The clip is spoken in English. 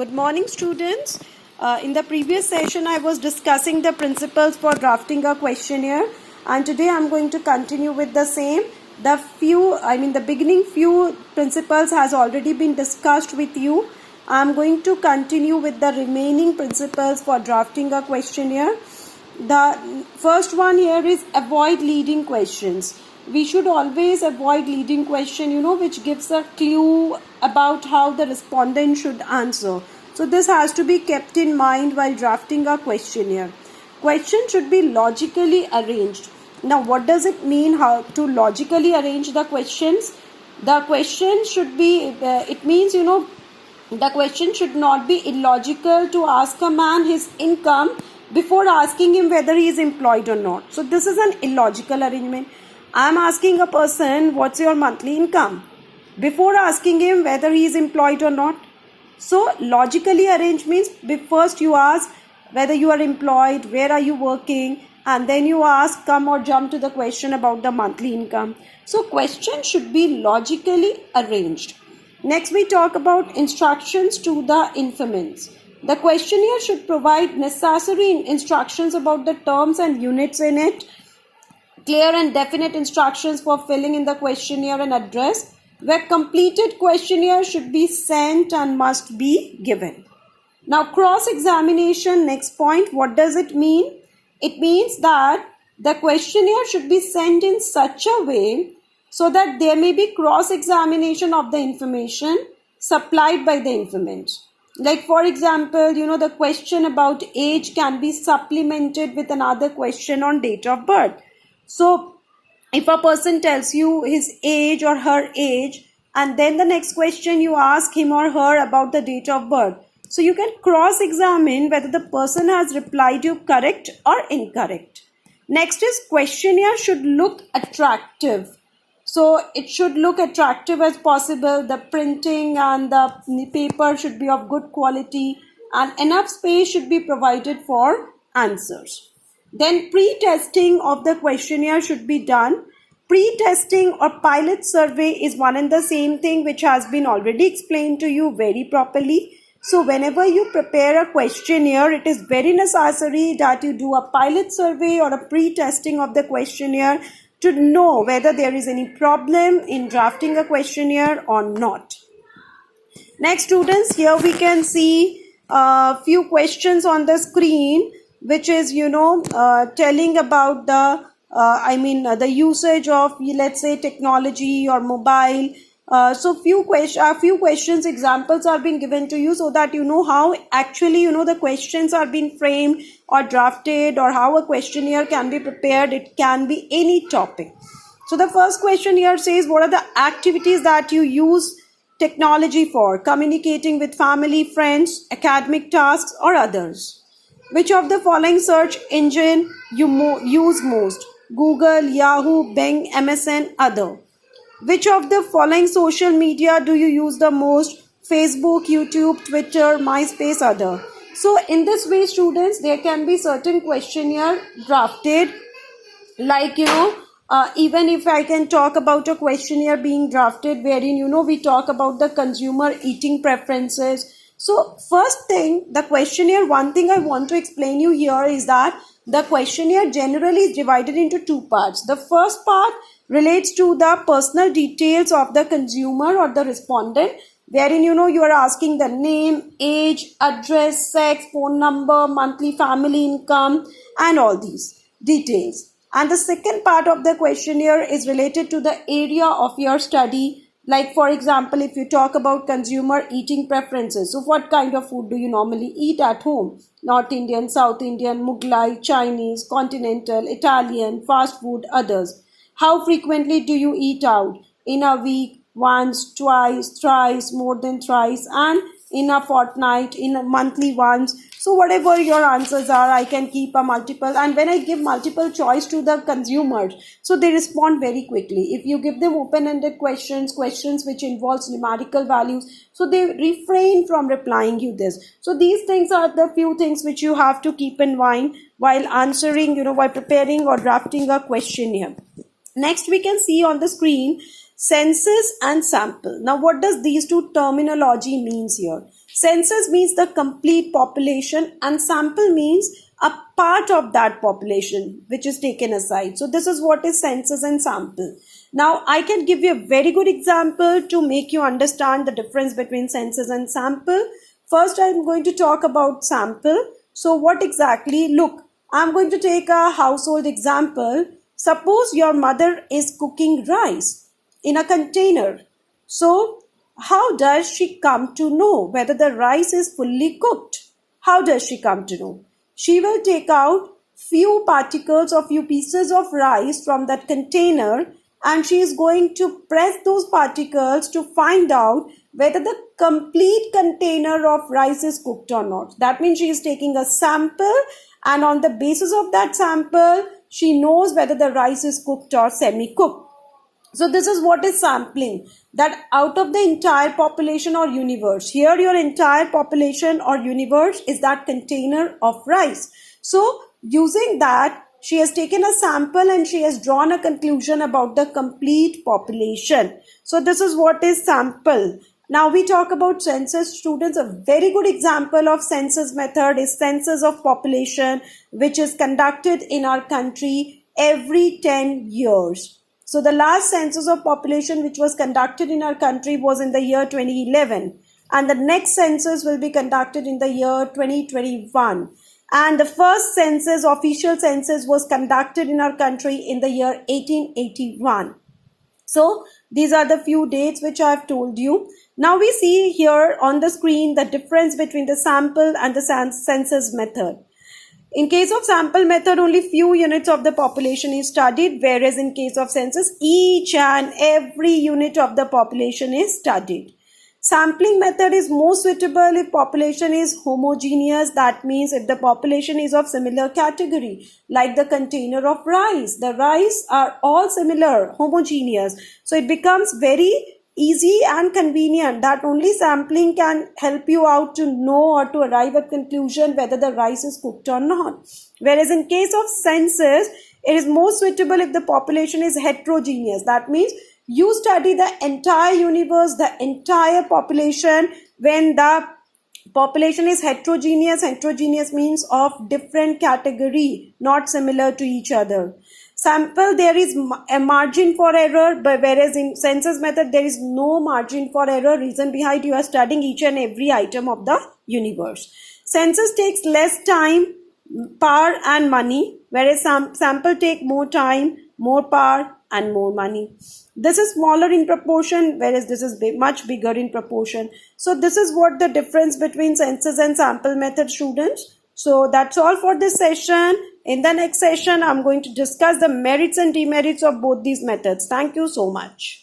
Good morning, students. In the previous session, I was discussing the principles for drafting a questionnaire, and today I'm going to continue with the same. The beginning few principles has already been discussed with you. I'm going to continue with the remaining principles for drafting a questionnaire. The first one here is avoid leading questions. We should always avoid leading question, which gives a clue about how the respondent should answer. So this has to be kept in mind while drafting a questionnaire. Question should be logically arranged. Now, what does it mean how to logically arrange the questions? The question should be, it means, the question should not be illogical to ask a man his income before asking him whether he is employed or not. So this is an illogical arrangement. I am asking a person, what's your monthly income? Before asking him whether he is employed or not. So logically arranged means first you ask whether you are employed, where are you working, and then you ask, come or jump to the question about the monthly income. So question should be logically arranged. Next we talk about instructions to the informants. The questionnaire should provide necessary instructions about the terms and units in it. Clear and definite instructions for filling in the questionnaire and address. Where completed questionnaire should be sent and must be given. Now cross-examination, next point, what does it mean? It means that the questionnaire should be sent in such a way so that there may be cross-examination of the information supplied by the informant. Like for example, the question about age can be supplemented with another question on date of birth. So if a person tells you his age or her age, and then the next question you ask him or her about the date of birth. So you can cross-examine whether the person has replied you correct or incorrect. Next is questionnaire should look attractive. So it should look attractive as possible. The printing and the paper should be of good quality, and enough space should be provided for answers. Then pre-testing of the questionnaire should be done. Pre-testing or pilot survey is one and the same thing which has been already explained to you very properly. So whenever you prepare a questionnaire, it is very necessary that you do a pilot survey or a pre-testing of the questionnaire to know whether there is any problem in drafting a questionnaire or not. Next, students, here we can see a few questions on the screen, which is, telling about the usage of, let's say, technology or mobile. So few questions, examples are being given to you so that you know how actually, the questions are being framed or drafted, or how a questionnaire can be prepared. It can be any topic. So the first question here says, what are the activities that you use technology for? Communicating with family, friends, academic tasks, or others. Which of the following search engine you use most? Google, Yahoo, Bing, MSN, other. Which of the following social media do you use the most? Facebook, YouTube, Twitter, MySpace, other. So in this way, students, there can be certain questionnaire drafted, like, even if I can talk about a questionnaire being drafted wherein, we talk about the consumer eating preferences. So first thing, the questionnaire, one thing I want to explain you here is that the questionnaire generally is divided into two parts. The first part relates to the personal details of the consumer or the respondent, wherein, you are asking the name, age, address, sex, phone number, monthly family income, and all these details. And the second part of the questionnaire is related to the area of your study. Like for example, if you talk about consumer eating preferences, so what kind of food do you normally eat at home? North Indian, South Indian, Mughlai, Chinese, continental, Italian, fast food, others. How frequently do you eat out? In a week, once, twice, thrice, more than thrice, and in a fortnight, in a monthly once. So whatever your answers are, I can keep a multiple, and when I give multiple choice to the consumers, so they respond very quickly. If you give them open-ended questions which involves numerical values, so they refrain from replying you this. So these things are the few things which you have to keep in mind while answering, while preparing or drafting a questionnaire. Next, we can see on the screen census and sample. Now, what does these two terminology means here? Census means the complete population and sample means a part of that population which is taken aside. So this is what is census and sample. Now I can give you a very good example to make you understand the difference between census and sample. First I'm going to talk about sample. So what exactly? Look, I'm going to take a household example. Suppose your mother is cooking rice in a container. So how does she come to know whether the rice is fully cooked? How does she come to know? She will take out few particles or few pieces of rice from that container and she is going to press those particles to find out whether the complete container of rice is cooked or not. That means she is taking a sample and on the basis of that sample, she knows whether the rice is cooked or semi-cooked. So this is what is sampling, that out of the entire population or universe, here your entire population or universe is that container of rice. So using that, she has taken a sample and she has drawn a conclusion about the complete population. So this is what is sample. Now we talk about census, students. A very good example of census method is census of population, which is conducted in our country every 10 years. So the last census of population which was conducted in our country was in the year 2011 and the next census will be conducted in the year 2021 and the first census, official census, was conducted in our country in the year 1881. So these are the few dates which I have told you. Now we see here on the screen the difference between the sample and the census method. In case of sample method, only few units of the population is studied, whereas in case of census, each and every unit of the population is studied. Sampling method is most suitable if population is homogeneous. That means if the population is of similar category, like the container of rice. The rice are all similar, homogeneous. So it becomes very easy and convenient that only sampling can help you out to know or to arrive at conclusion whether the rice is cooked or not. Whereas in case of census, it is more suitable if the population is heterogeneous. That means you study the entire universe, the entire population. When the population is heterogeneous, heterogeneous means of different category, not similar to each other. Sample, there is a margin for error, but whereas in census method, there is no margin for error. Reason behind, you are studying each and every item of the universe. Census takes less time, power and money, whereas sample take more time, more power and more money. This is smaller in proportion, whereas this is much bigger in proportion. So this is what the difference between census and sample method, students. So that's all for this session. In the next session, I'm going to discuss the merits and demerits of both these methods. Thank you so much.